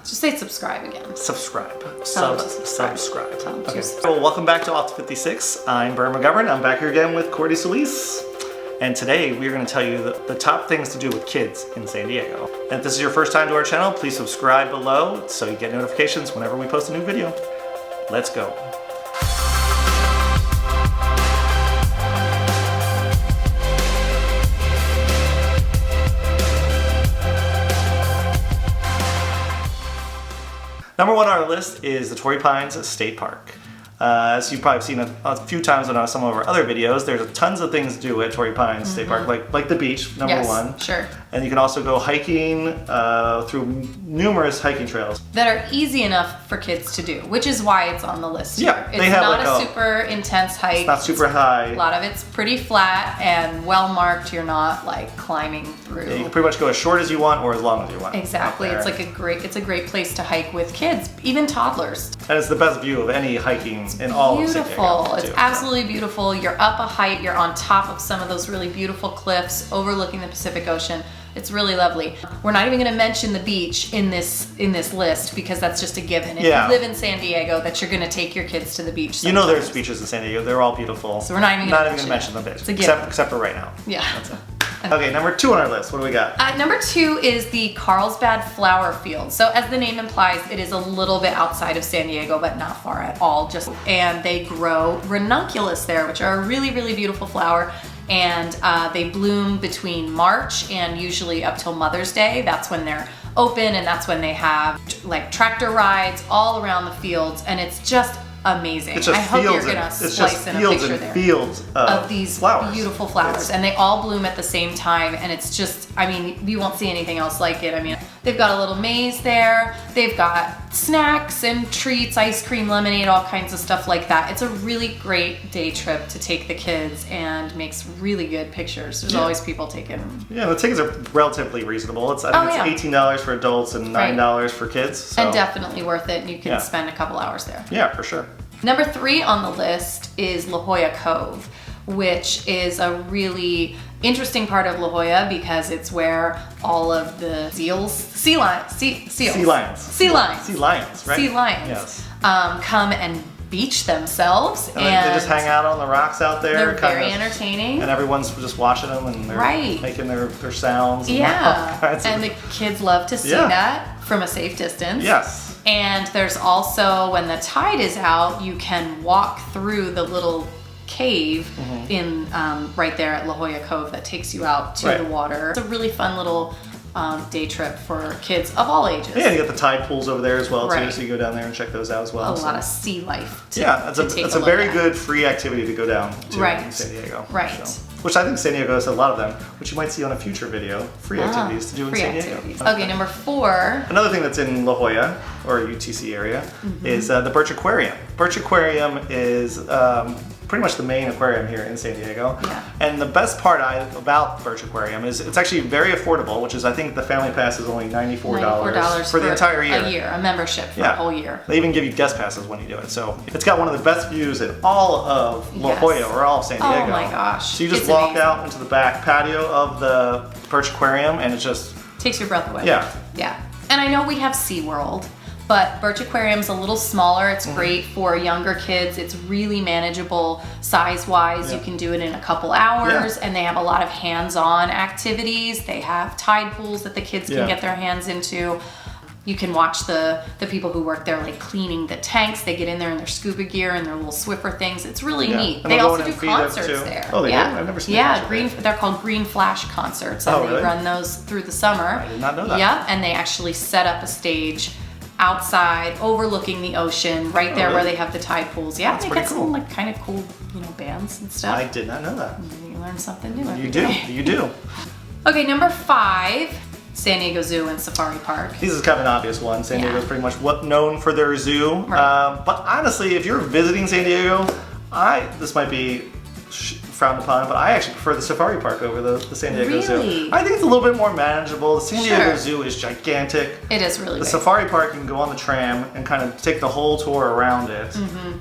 Just say subscribe again. Subscribe. Subscribe. Okay. Well, welcome back to Alt 56. I'm Bern McGovern. I'm back here again with Courtney Solis. And today we're going to tell you the top things to do with kids in San Diego. And if this is your first time to our channel, please subscribe below so you get notifications whenever we post a new video. Let's go. Number one on our list is the Torrey Pines State Park. As you've probably seen a few times in some of our other videos, there's tons of things to do at Torrey Pines State Park, like the beach, number one. Sure. And you can also go hiking through numerous hiking trails. That are easy enough for kids to do, which is why it's on the list here. Yeah, It's they have not like a super intense hike. It's not super high. A lot of it's pretty flat and well marked. You're not like climbing through. Yeah, you can pretty much go as short as you want or as long as you want. Exactly. It's like a great place to hike with kids, even toddlers. And it's the best view of any hiking in all of San Diego. Beautiful. It's absolutely beautiful. You're up a height. You're on top of some of those really beautiful cliffs overlooking the Pacific Ocean. It's really lovely. We're not even going to mention the beach in this list because that's just a given. If you live in San Diego, that you're going to take your kids to the beach sometimes. You know there's beaches in San Diego. They're all beautiful. So we're not even going to mention them, except for right now. Yeah. That's it. Okay, number two on our list. What do we got? Number two is the CARLSBAD flower field. So as the name implies, it is a little bit outside of San Diego, but not far at all. And they grow ranunculus there, which are a really, really beautiful flower. And they bloom between March and usually up till Mother's Day. That's when they're open, and that's when they have like tractor rides all around the fields, and it's just amazing. It's just I hope you're gonna slice in a picture there fields of these flowers. Beautiful flowers, and they all bloom at the same time, and it's just, I mean, you won't see anything else like it. I mean, they've got a little maze there, they've got snacks and treats, ice cream, lemonade, all kinds of stuff like that. It's a really great day trip to take the kids and makes really good pictures. There's always people taking them. Yeah, the tickets are relatively reasonable. I think it's $18 for adults and $9 for kids. So. And definitely worth it, and you can spend a couple hours there. Yeah, for sure. Number three on the list is La Jolla Cove, which is a really interesting part of La Jolla because it's where all of the sea lions, Yes. Come and beach themselves. And they just hang out on the rocks out there. They're very entertaining. And everyone's just watching them, and they're making their sounds. And the kids love to see that from a safe distance. Yes. And there's also, when the tide is out, you can walk through the little cave in right there at La Jolla Cove that takes you out to the water. It's a really fun little day trip for kids of all ages. Yeah, you got the tide pools over there as well too, so you go down there and check those out as well. A lot of sea life. It's a very good free activity to go down to in San Diego. Which I think San Diego has a lot of them, which you might see on a future video. Free activities to do in San Diego. Okay, number four. Another thing that's in La Jolla, or UTC area, is the BIRCH Aquarium. BIRCH Aquarium is pretty much the main aquarium here in San Diego. And the best part about BIRCH Aquarium is it's actually very affordable, which is, I think the family pass is only $94 for the entire year. A year, a membership for a whole year. They even give you guest passes when you do it. So it's got one of the best views in all of La Jolla, or all of San Diego. Oh my gosh. So you just walk out into the back patio of the BIRCH Aquarium, and it just takes your breath away. Yeah. And I know we have SeaWorld, but BIRCH Aquarium's a little smaller. It's great for younger kids. It's really manageable size-wise. You can do it in a couple hours, and they have a lot of hands-on activities. They have tide pools that the kids can get their hands into. You can watch the people who work there like cleaning the tanks. They get in there in their scuba gear and their little Swiffer things. It's really neat. And they also do concerts there. Oh, they do? I've never seen that. They're called Green Flash concerts, and they run those through the summer. I did not know that. Yeah, and they actually set up a stage outside overlooking the ocean right there where they have the tide pools. Yeah, they get some like kind of cool, bands and stuff. I did not know that. You learn something new every You day. do. You do. Okay, number five. San Diego Zoo and Safari Park. This is kind of an obvious one. San Diego is pretty much known for their zoo. But honestly, if you're visiting San Diego, this might be frowned upon, but I actually prefer the safari park over the San Diego Zoo. Really? I think it's a little bit more manageable. The San Diego Sure. Zoo is gigantic. It is really The big. safari park, you can go on the tram and kind of take the whole tour around it.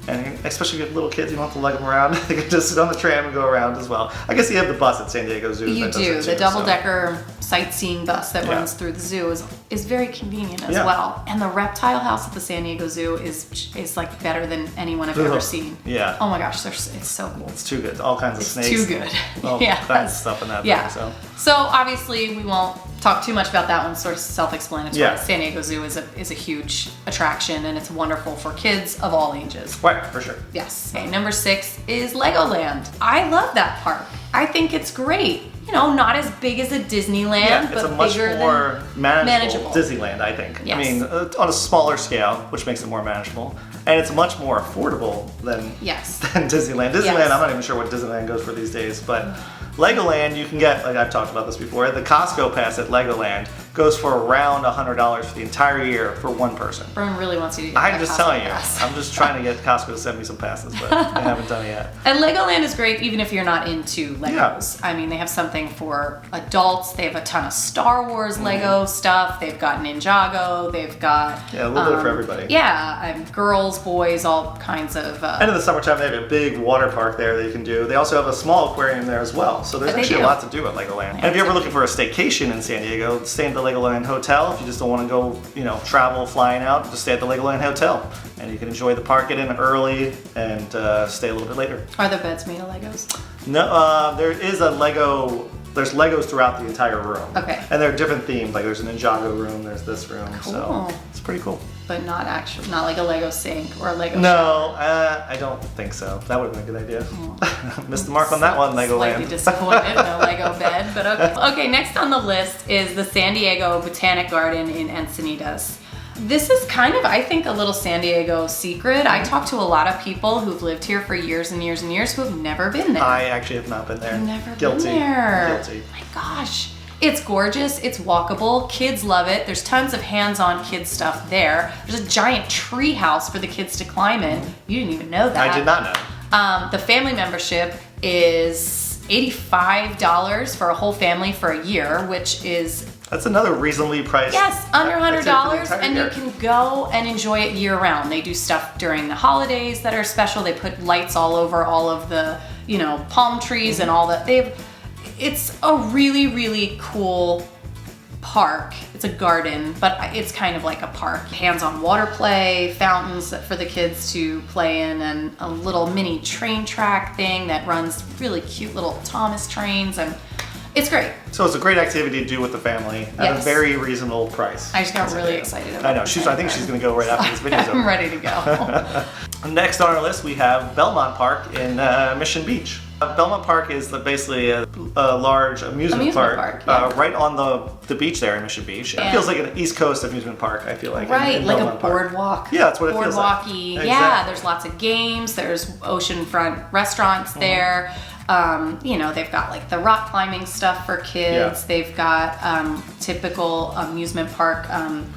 And especially if you have little kids, you don't have to lug them around. They can just sit on the tram and go around as well. I guess you have the bus at San Diego Zoo. You that does do. it too, The double-decker sightseeing bus that runs through the zoo is very convenient as well. And the reptile house at the San Diego Zoo is like better than anyone I've ever seen. Yeah. Oh my gosh, it's so cool. It's too good. All kinds of snakes. Too good. All kinds of stuff in that thing. So obviously we won't talk too much about that one. Sort of self-explanatory. Yeah. San Diego Zoo is a huge attraction, and it's wonderful for kids of all ages. Right, for sure. Yes. Okay, number 6 is Legoland. I love that park. I think it's great. You know, not as big as a Disneyland, it's but a much bigger more manageable Disneyland, I think. Yes. I mean, on a smaller scale, which makes it more manageable. And it's much more affordable than Disneyland. Disneyland, I'm not even sure what Disneyland goes for these days, but Legoland, you can get, like I've talked about this before, the Costco pass at Legoland goes for around $100 for the entire year for one person. Bern really wants you to get I'm just telling you. pass. I'm just trying to get Costco to send me some passes, but I haven't done it yet. And Legoland is great even if you're not into Legos. I mean, they have something for adults. They have a ton of Star Wars Lego stuff. They've got Ninjago. They've got... Yeah, a little bit for everybody. Yeah, girls, boys, all kinds of... And in the summertime, they have a big water park there that you can do. They also have a small aquarium there as well. So there's actually a lot to do at Legoland. And if you're ever looking for a staycation in San Diego, stay at the Legoland Hotel. If you just don't want to go, travel flying out, just stay at the Legoland Hotel. And you can enjoy the park, get in early, and stay a little bit later. Are the beds made of Legos? No, there is a Lego... There's Legos throughout the entire room. Okay. And they're different themes. Like there's a Ninjago room, there's this room. Cool. So it's pretty cool. But not like a Lego sink or a Lego No, I don't think so. That would have been a good idea. Missed the mark on that one, Legoland. Slightly disappointed, no Lego bed, but okay. Okay, next on the list is the San Diego Botanic Garden in Encinitas. This is kind of, I think, a little San Diego secret. I talked to a lot of people who've lived here for years and years and years who have never been there. I actually have not been there. Never Guilty. been there. Guilty. My gosh. It's gorgeous, it's walkable, kids love it. There's tons of hands-on kid stuff there. There's a giant tree house for the kids to climb in. You didn't even know that. I did not know. The family membership is $85 for a whole family for a year, which is... That's another reasonably priced. Yes, under $100, and year. you can go and enjoy it year round. They do stuff during the holidays that are special. They put lights all over all of the, palm trees and all that. It's a really, really cool park. It's a garden, but it's kind of like a park. Hands-on water play, fountains for the kids to play in, and a little mini train track thing that runs really cute little Thomas trains, and it's great. So it's a great activity to do with the family at a very reasonable price. I just got really excited about it. I know. I think she's going to go right after this video. I'm ready to go. Next on our list, we have Belmont Park in Mission Beach. Belmont Park is basically a large amusement park right on the beach there in Mission Beach. It feels like an East Coast amusement park, I feel like. Right, like Belmont a boardwalk. Park. Yeah, that's what it feels like. Boardwalky. Exactly. Yeah, there's lots of games. There's oceanfront restaurants there. They've got like the rock climbing stuff for kids. Yeah. They've got typical amusement park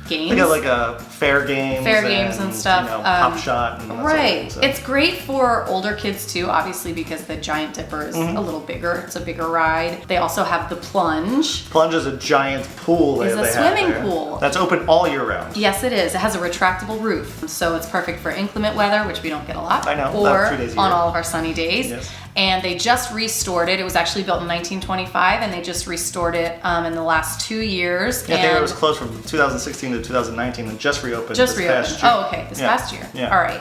games. They got like fair games and stuff. Pop shot and that sort of thing, so. It's great for older kids too, obviously, because the Giant Dipper is a little bigger. It's a bigger ride. They also have the Plunge. Plunge is a giant pool. It's a swimming pool. That's open all year round. Yes, it is. It has a retractable roof, so it's perfect for inclement weather, which we don't get a lot. I know. Or 2 days a year. on all of our sunny days. Yes. And they just restored it. It was actually built in 1925, and they just restored it in the last 2 years. Yeah, I think it was closed from 2016 to 2019 and just reopened past year. Oh, okay, this past year. Yeah. All right.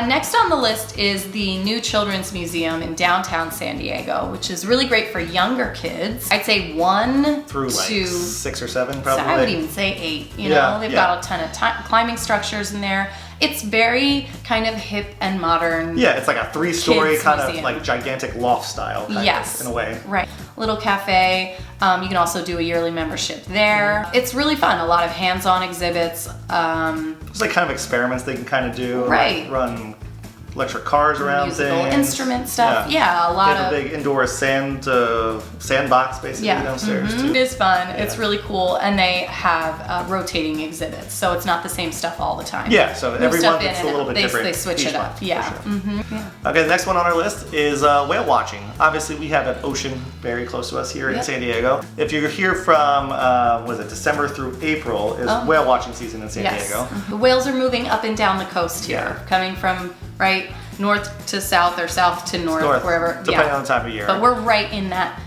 Next on the list is the new Children's Museum in downtown San Diego, which is really great for younger kids. I'd say 1 through like to 6 or 7 probably. I would even say 8. They've got a ton of climbing structures in there. It's very kind of hip and modern. Yeah, it's like a 3-story kind museum. of like gigantic loft style kind of, in a way. Right. Little cafe. You can also do a yearly membership there. It's really fun. A lot of hands-on exhibits. It's like kind of experiments they can kind of do. Right. Like run electric cars around musical things. instrument stuff. Yeah, a lot of... They have a big indoor sandbox basically downstairs too. It is fun. Yeah. It's really cool, and they have rotating exhibits, so it's not the same stuff all the time. Yeah, so every month it's a little bit different. They switch it up. Yeah. Sure. Okay, the next one on our list is whale watching. Obviously, we have an ocean very close to us here in San Diego. If you're here from, was it December through April, is whale watching season in San Diego. The whales are moving up and down the coast here, coming from north to south or south to north, wherever. Depending on the time of year. But we're right in that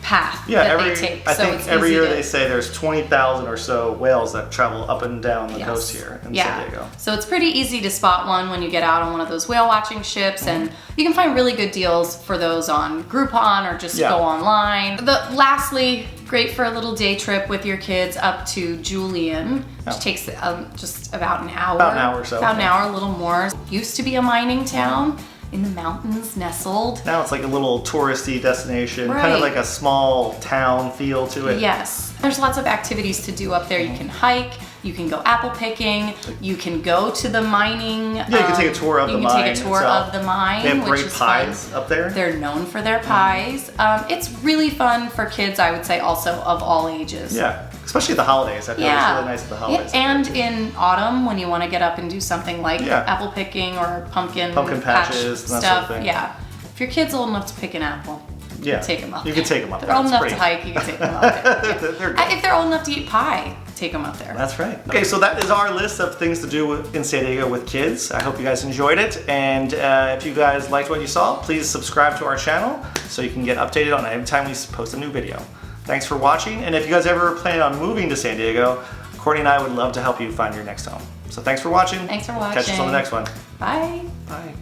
path that they take. I think every year they say there's 20,000 or so whales that travel up and down the coast here in San Diego. So it's pretty easy to spot one when you get out on one of those whale watching ships, and you can find really good deals for those on Groupon or just go online. Lastly, great for a little day trip with your kids up to Julian, which takes just about an hour. About an hour or so. About an hour, a little more. Used to be a mining town. In the mountains, nestled. Now it's like a little touristy destination, kind of like a small town feel to it. Yes. There's lots of activities to do up there. You can hike, you can go apple picking, you can go to the mining. Yeah, you can take a tour of the mine. You can take a tour of the mine. They have great pies up there. They're known for their pies. It's really fun for kids, I would say, also of all ages. Yeah. Especially the holidays. I feel it's really nice at the holidays. And in autumn, when you want to get up and do something like apple picking or pumpkin patches stuff. Sort of thing. Yeah. If your kid's old enough to pick an apple, take them up. You can take them up. If they're old enough to hike, you can take them up there. If they're old enough to eat pie, take them up there. That's right. Okay, so that is our list of things to do in San Diego with kids. I hope you guys enjoyed it. And if you guys liked what you saw, please subscribe to our channel so you can get updated on every time we post a new video. Thanks for watching, and if you guys ever plan on moving to San Diego, Courtney and I would love to help you find your next home. So thanks for watching. Thanks for watching. Catch us on the next one. Bye. Bye.